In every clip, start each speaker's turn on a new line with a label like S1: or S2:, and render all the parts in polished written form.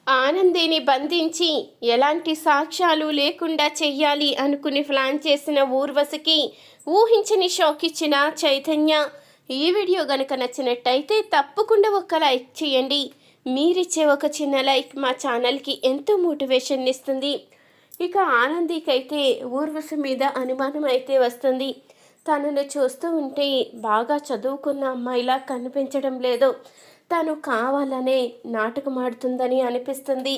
S1: ఆనందిని బంధించి ఎలాంటి సాక్ష్యాలు లేకుండా చెయ్యాలి అనుకుని ప్లాన్ చేసిన ఊర్వశికి ఊహించని షాక్ ఇచ్చిన చైతన్య. ఈ వీడియో గనుక నచ్చినట్టయితే తప్పకుండా ఒక లైక్ చేయండి. మీరిచ్చే ఒక చిన్న లైక్ మా ఛానల్కి ఎంతో మోటివేషన్ ఇస్తుంది. ఇక ఆనందికైతే ఊర్వశి మీద అనుమానం అయితే వస్తుంది. తనను చూస్తూ ఉంటే బాగా చదువుకున్న అమ్మాయిలా కనిపించడం లేదు. తను కావాలనే నాటకమాడుతుందని అనిపిస్తుంది.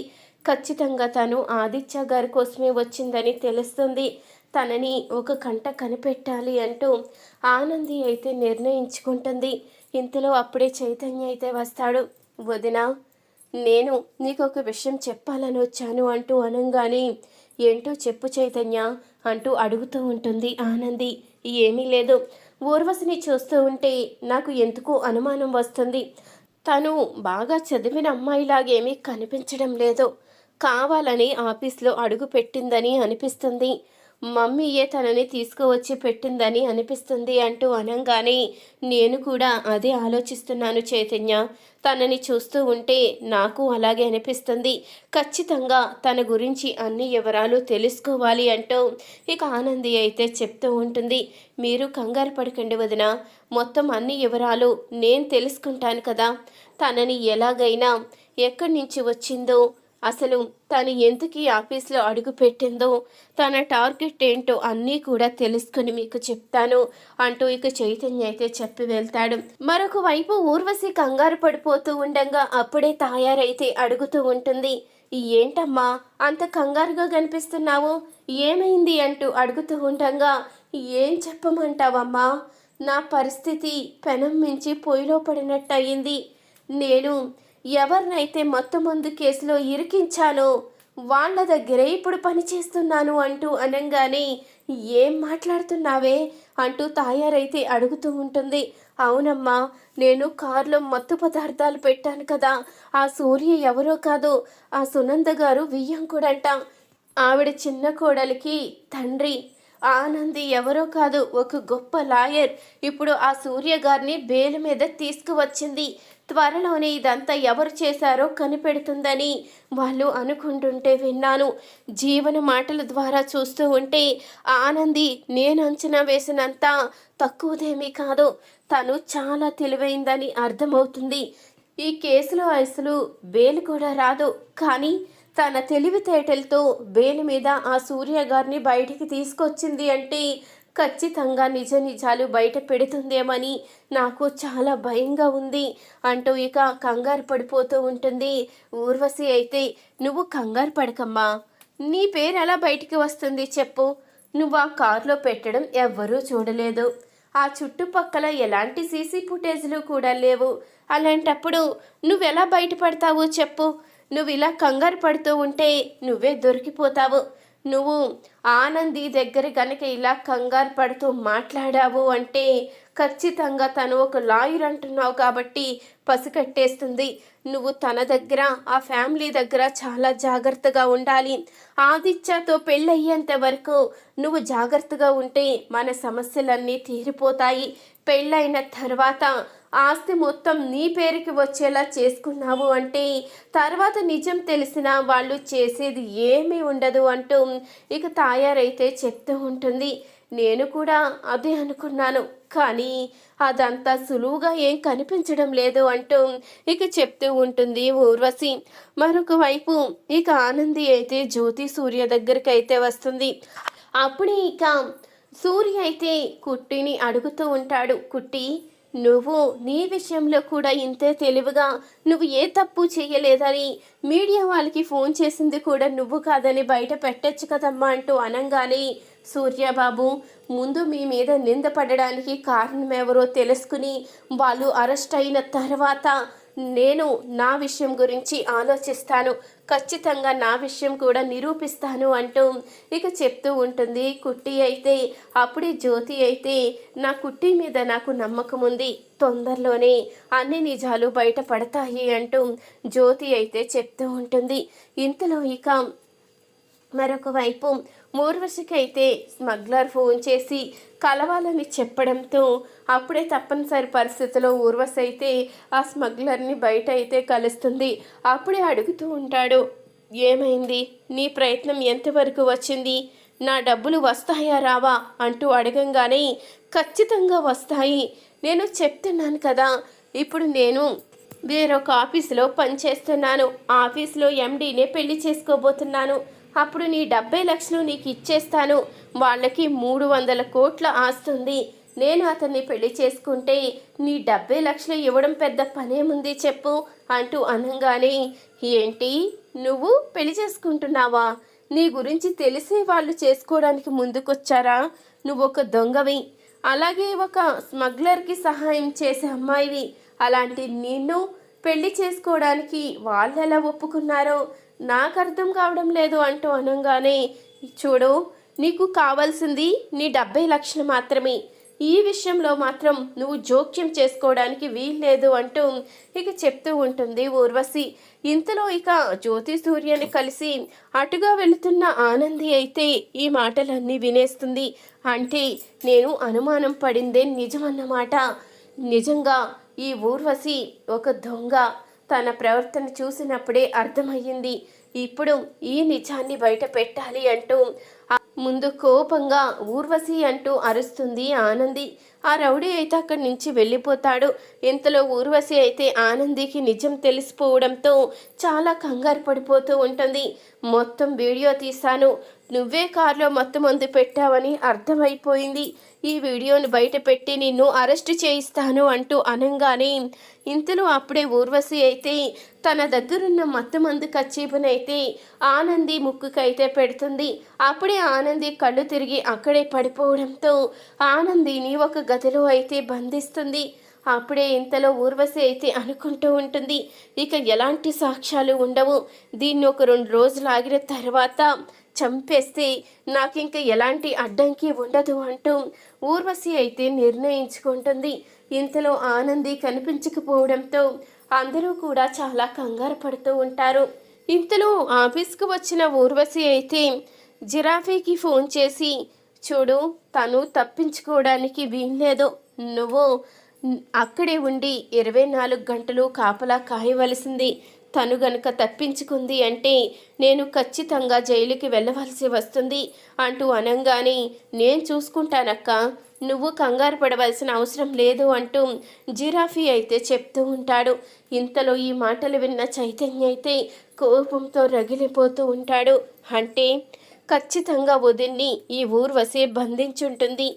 S1: ఖచ్చితంగా తను ఆదిత్య గారి కోసమే వచ్చిందని తెలుస్తుంది. తనని ఒక కంట కనిపెట్టాలి అంటూ ఆనంది అయితే నిర్ణయించుకుంటుంది. ఇంతలో అప్పుడే చైతన్య అయితే వస్తాడు. వదినా, నేను నీకు ఒక విషయం చెప్పాలని వచ్చాను అంటూ అనంగానే, ఏంటో చెప్పు చైతన్య అంటూ అడుగుతూ ఉంటుంది ఆనంది. ఏమీ లేదు, ఊర్వశిని చూస్తూ ఉంటే నాకు ఎందుకో అనుమానం వస్తుంది. తను బాగా చదివిన అమ్మాయిలాగేమీ కనిపించడం లేదు. కావాలని ఆఫీస్లో అడుగు పెట్టిందని అనిపిస్తుంది. మమ్మీయే తనని తీసుకువచ్చి పెట్టిందని అనిపిస్తుంది అంటూ అనంగానే, నేను కూడా అదే ఆలోచిస్తున్నాను చైతన్య. తనని చూస్తూ ఉంటే నాకు అలాగే అనిపిస్తుంది. ఖచ్చితంగా తన గురించి అన్ని వివరాలు తెలుసుకోవాలి అంటూ ఇక ఆనంది అయితే చెప్తూ ఉంటుంది. మీరు కంగారు పడకండి వదిన, మొత్తం అన్ని వివరాలు నేను తెలుసుకుంటాను కదా. తనని ఎలాగైనా ఎక్కడి నుంచి వచ్చిందో, అసలు తను ఎందుకు ఆఫీస్లో అడుగు పెట్టిందో, తన టార్గెట్ ఏంటో అన్నీ కూడా తెలుసుకుని మీకు చెప్తాను అంటూ ఇక చైతన్య అయితే చెప్పి వెళ్తాడు. మరొక వైపు ఊర్వశి కంగారు పడిపోతూ ఉండగా అప్పుడే తాయారైతే అడుగుతూ ఉంటుంది. ఏంటమ్మా అంత కంగారుగా కనిపిస్తున్నావు, ఏమైంది అంటూ అడుగుతూ ఉండగా, ఏం చెప్పమంటావమ్మా, నా పరిస్థితి పెనం మించి పొయ్యిలో పడినట్టు అయింది. నేను ఎవరినైతే ముందు కేసులో ఇరికించానో వాళ్ళ దగ్గరే ఇప్పుడు పనిచేస్తున్నాను అంటూ అనంగానే, ఏం మాట్లాడుతున్నావే అంటూ తాయారైతే అడుగుతూ ఉంటుంది. అవునమ్మా, నేను కారులో మత్తు పదార్థాలు పెట్టాను కదా, ఆ సూర్య ఎవరో కాదు, ఆ సునంద గారు వియ్యంకుడంట. ఆవిడ చిన్న కోడలికి తండ్రి. ఆనంది ఎవరో కాదు, ఒక గొప్ప లాయర్. ఇప్పుడు ఆ సూర్య గారిని బెయిల్ మీద తీసుకువచ్చింది. త్వరలోనే ఇదంతా ఎవరు చేశారో కనిపెడుతుందని వాళ్ళు అనుకుంటుంటే విన్నాను. జీవన మాటల ద్వారా చూస్తూ ఉంటే ఆనంది నేను అంచనా వేసినంత తక్కువదేమీ కాదు. తను చాలా తెలివైందని అర్థమవుతుంది. ఈ కేసులో అసలు బెయిల్ కూడా రాదు, కానీ తన తెలివితేటలతో బెయిల్ మీద ఆ సూర్య గారిని బయటికి తీసుకొచ్చింది అంటే ఖచ్చితంగా నిజ నిజాలు బయట పెడుతుందేమని నాకు చాలా భయంగా ఉంది అంటూ ఇక కంగారు పడిపోతూ ఉంటుంది. ఊర్వశి అయితే, నువ్వు కంగారు పడకమ్మా, నీ పేరు ఎలా బయటికి వస్తుంది చెప్పు. నువ్వు ఆ కారులో పెట్టడం ఎవ్వరూ చూడలేదు. ఆ చుట్టుపక్కల ఎలాంటి సీసీ ఫుటేజ్లు కూడా లేవు. అలాంటప్పుడు నువ్వెలా బయటపడతావు చెప్పు. నువ్వు ఇలా కంగారు పడుతూ ఉంటే నువ్వే దొరికిపోతావు. నువ్వు ఆనంది దగ్గర కనుక ఇలా కంగారు పడుతూ మాట్లాడావు అంటే ఖచ్చితంగా తను ఒక లాయర్ అంటున్నావు కాబట్టి పసికట్టేస్తుంది. నువ్వు తన దగ్గర, ఆ ఫ్యామిలీ దగ్గర చాలా జాగ్రత్తగా ఉండాలి. ఆదిత్యతో పెళ్ళయ్యేంత వరకు నువ్వు జాగ్రత్తగా ఉంటే మన సమస్యలన్నీ తీరిపోతాయి. పెళ్ళైన తర్వాత ఆస్తి మొత్తం నీ పేరుకి వచ్చేలా చేసుకున్నావు అంటే తర్వాత నిజం తెలిసిన వాళ్ళు చేసేది ఏమీ ఉండదు అంటూ ఇక తాయారైతే చెప్తూ ఉంటుంది. నేను కూడా అదే అనుకున్నాను, కానీ అదంతా సులువుగా ఏం కనిపించడం లేదు అంటూ ఇక చెప్తూ ఉంటుంది ఊర్వశి. మరొక వైపు ఇక ఆనంది అయితే జ్యోతి సూర్య దగ్గరికి అయితే వస్తుంది. అప్పుడే ఇక సూర్య అయితే కుట్టిని అడుగుతూ ఉంటాడు. కుట్టి, నువ్వు నీ విషయంలో కూడా ఇంతే తెలివిగా నువ్వు ఏ తప్పు చేయలేదని మీడియా వాళ్ళకి ఫోన్ చేసింది కూడా నువ్వు కాదని బయట పెట్టచ్చు కదమ్మా అంటూ అనంగానే, సూర్యబాబు, ముందు మీ మీద నింద పడడానికి కారణం ఎవరో తెలుసుకుని వాళ్ళు అరెస్ట్ అయిన తర్వాత నేను నా విషయం గురించి ఆలోచిస్తాను, ఖచ్చితంగా నా విషయం కూడా నిరూపిస్తాను అంటూ ఇక చెప్తూ ఉంటుంది కుట్టి అయితే. అప్పుడే జ్యోతి అయితే, నా కుట్టి మీద నాకు నమ్మకం ఉంది, తొందరలోనే అన్ని నిజాలు బయటపడతాయి అంటూ జ్యోతి అయితే చెప్తూ ఉంటుంది. ఇంతలో ఇక మరొక వైపు ఊర్వశికైతే స్మగ్లర్ ఫోన్ చేసి కలవాలని చెప్పడంతో అప్పుడే తప్పనిసరి పరిస్థితిలో ఊర్వశి అయితే ఆ స్మగ్లర్ని బయట అయితే కలుస్తుంది. అప్పుడే అడుగుతూ ఉంటాడు, ఏమైంది, నీ ప్రయత్నం ఎంతవరకు వచ్చింది, నా డబ్బులు వస్తాయా రావా అంటూ అడగంగానే ఖచ్చితంగా వస్తాయి, నేను చెప్తున్నాను కదా, ఇప్పుడు నేను వేరొక ఆఫీసులో పనిచేస్తున్నాను, ఆఫీసులో ఎండీనే పెళ్లి చేసుకోబోతున్నాను, అప్పుడు నీ 70 లక్షలు నీకు ఇచ్చేస్తాను, వాళ్ళకి 300 కోట్ల ఆస్తుంది, నేను అతన్ని పెళ్లి చేసుకుంటే నీ 70 లక్షలు ఇవ్వడం పెద్ద పనేముంది చెప్పు అంటూ అనగానే, ఏంటి నువ్వు పెళ్లి చేసుకుంటున్నావా, నీ గురించి తెలిసే వాళ్ళు చేసుకోవడానికి ముందుకొచ్చారా, నువ్వు ఒక దొంగవి, అలాగే ఒక స్మగ్లర్కి సహాయం చేసే అమ్మాయివి, అలాంటి నిన్ను పెళ్లి చేసుకోవడానికి వాళ్ళు ఎలా ఒప్పుకున్నారో నాకు అర్థం కావడం లేదు అంటూ అనగానే, చూడు నీకు కావాల్సింది నీ 70 లక్షలు మాత్రమే, ఈ విషయంలో మాత్రం నువ్వు జోక్యం చేసుకోవడానికి వీల్లేదు అంటూ ఇక చెప్తూ ఉంటుంది ఊర్వశి. ఇంతలో ఇక జ్యోతి సూర్యని కలిసి అటుగా వెళుతున్న ఆనంది అయితే ఈ మాటలన్నీ వినేస్తుంది. అంటే నేను అనుమానం పడిందే నిజమన్నమాట, నిజంగా ఈ ఊర్వశి ఒక దొంగ, తన ప్రవర్తన చూసినప్పుడే అర్థమయ్యింది, ఇప్పుడు ఈ నిజాన్ని బయట పెట్టాలి అంటూ ముందు కోపంగా ఊర్వశి అంటూ అరుస్తుంది ఆనంది. ఆ రౌడీ అయితే అక్కడి నుంచి వెళ్ళిపోతాడు. ఇంతలో ఊర్వశి అయితే ఆనందికి నిజం తెలిసిపోవడంతో చాలా కంగారు పడిపోతూ ఉంటుంది. మొత్తం వీడియో తీశాను, నువ్వే కారులో మొత్తం మందు పెట్టావని అర్థమైపోయింది, ఈ వీడియోని బయట పెట్టి నిన్ను అరెస్ట్ చేయిస్తాను అంటూ అనగానే ఇంతలో అప్పుడే ఊర్వశి అయితే తన దగ్గరున్న మత్తుమందు కచ్చీపునైతే ఆనంది ముక్కుకైతే పెడుతుంది. అప్పుడే ఆనంది కళ్ళు తిరిగి అక్కడే పడిపోవడంతో ఆనందిని ఒక గదిలో అయితే బంధిస్తుంది. అప్పుడే ఇంతలో ఊర్వశి అయితే అనుకుంటూ ఉంటుంది, ఇక ఎలాంటి సాక్ష్యాలు ఉండవు, దీన్ని ఒక 2 రోజులు ఆగిన తర్వాత చంపేస్తే నాకింక ఎలాంటి అడ్డంకి ఉండదు అంటూ ఊర్వశి అయితే నిర్ణయించుకుంటుంది. ఇంతలో ఆనంది కనిపించకపోవడంతో అందరూ కూడా చాలా కంగారు పడుతూ ఉంటారు. ఇంతలో ఆఫీస్కు వచ్చిన ఊర్వశి అయితే జిరాఫీకి ఫోన్ చేసి, చూడు తను తప్పించుకోవడానికి వీల్లేదు, నువ్వు అక్కడే ఉండి 24 గంటలు కాపలా కాయవలసింది, తను గనుక తప్పించుకుంది అంటే నేను ఖచ్చితంగా జైలుకి వెళ్ళవలసి వస్తుంది అంటూ అనగానే, నేను చూసుకుంటానక్క, నువ్వు కంగారు పడవలసిన అవసరం లేదు అంటూ జిరాఫీ అయితే చెప్తూ ఉంటాడు. ఇంతలో ఈ మాటలు విన్న చైతన్య అయితే కోపంతో రగిలిపోతూ ఉంటాడు. అంటే ఖచ్చితంగా వదిన్ని ఈ ఊర్వశి బంధించుంటుంది,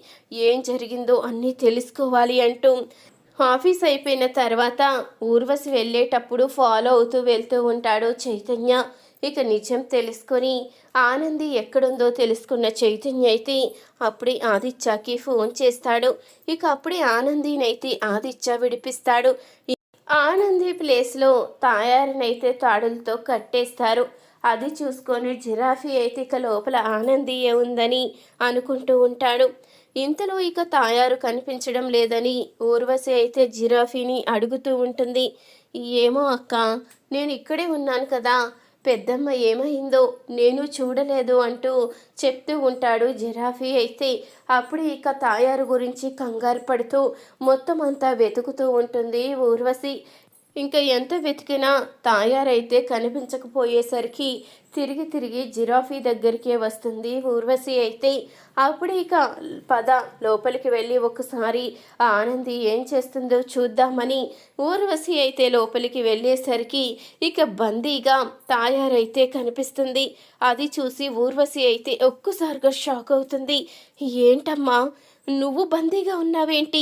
S1: ఏం జరిగిందో అన్నీ తెలుసుకోవాలి అంటూ ఆఫీస్ అయిపోయిన తర్వాత ఊర్వశి వెళ్ళేటప్పుడు ఫాలో అవుతూ వెళ్తూ ఉంటాడు చైతన్య. ఇక నిజం తెలుసుకొని ఆనంది ఎక్కడుందో తెలుసుకున్న చైతన్య అయితే అప్పుడే ఆదిత్యకి ఫోన్ చేస్తాడు. ఇక అప్పుడే ఆనందినైతే ఆదిత్య విడిపిస్తాడు. ఆనంది ప్లేస్లో తాయారినైతే తాడులతో కట్టేస్తారు. అది చూసుకొని జిరాఫీ అయితే ఇక లోపల ఆనంది ఉందని అనుకుంటూ ఉంటాడు. ఇంతలో ఇక తాయారు కనిపించడం లేదని ఊర్వశి అయితే జిరాఫీని అడుగుతూ ఉంటుంది. ఏమో అక్క, నేను ఇక్కడే ఉన్నాను కదా, పెద్దమ్మ ఏమైందో నేను చూడలేదు అంటూ చెప్తూ ఉంటాడు జిరాఫీ అయితే. అప్పుడు ఇక తాయారు గురించి కంగారు పడుతూ మొత్తం అంతా వెతుకుతూ ఉంటుంది ఊర్వశి. ఇంకా ఎంత వెతికినా తాయారైతే కనిపించకపోయేసరికి తిరిగి తిరిగి జిరాఫీ దగ్గరికే వస్తుంది ఊర్వశి అయితే. అప్పుడు ఇక పద లోపలికి వెళ్ళి ఒకసారి ఆనంది ఏం చేస్తుందో చూద్దామని ఊర్వశి అయితే లోపలికి వెళ్ళేసరికి ఇక బందీగా తాయారైతే కనిపిస్తుంది. అది చూసి ఊర్వశి అయితే ఒక్కసారిగా షాక్ అవుతుంది. ఏంటమ్మా, నువ్వు బందీగా ఉన్నావేంటి,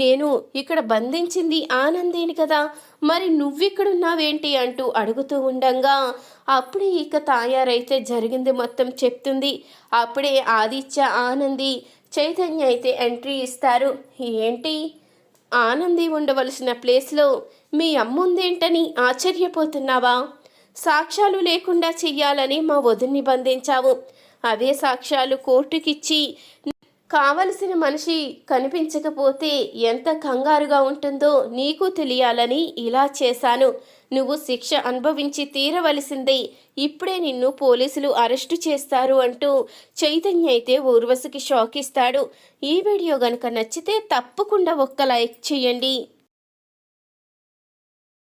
S1: నేను ఇక్కడ బంధించింది ఆనందేని కదా, మరి నువ్విక్కడున్నావేంటి అంటూ అడుగుతూ ఉండంగా అప్పుడే ఇక తాయారైతే జరిగింది మొత్తం చెప్తుంది. అప్పుడే ఆదిత్య, ఆనంది, చైతన్య అయితే ఎంట్రీ ఇస్తారు. ఏంటి, ఆనంది ఉండవలసిన ప్లేస్లో మీ అమ్ముందేంటని ఆశ్చర్యపోతున్నావా, సాక్ష్యాలు లేకుండా చెయ్యాలని మా వదిన్ని బంధించావు, అవే సాక్ష్యాలు కోర్టుకిచ్చి కావలసిన మనిషి కనిపించకపోతే ఎంత కంగారుగా ఉంటుందో నీకు తెలియాలని ఇలా చేశాను. నువ్వు శిక్ష అనుభవించి తీరవలసిందే. ఇప్పుడే నిన్ను పోలీసులు అరెస్టు చేస్తారు అంటూ చైతన్య అయితే ఊర్వశికి షాక్ ఇస్తాడు. ఈ వీడియో గనుక నచ్చితే తప్పకుండా ఒక్క లైక్ చేయండి.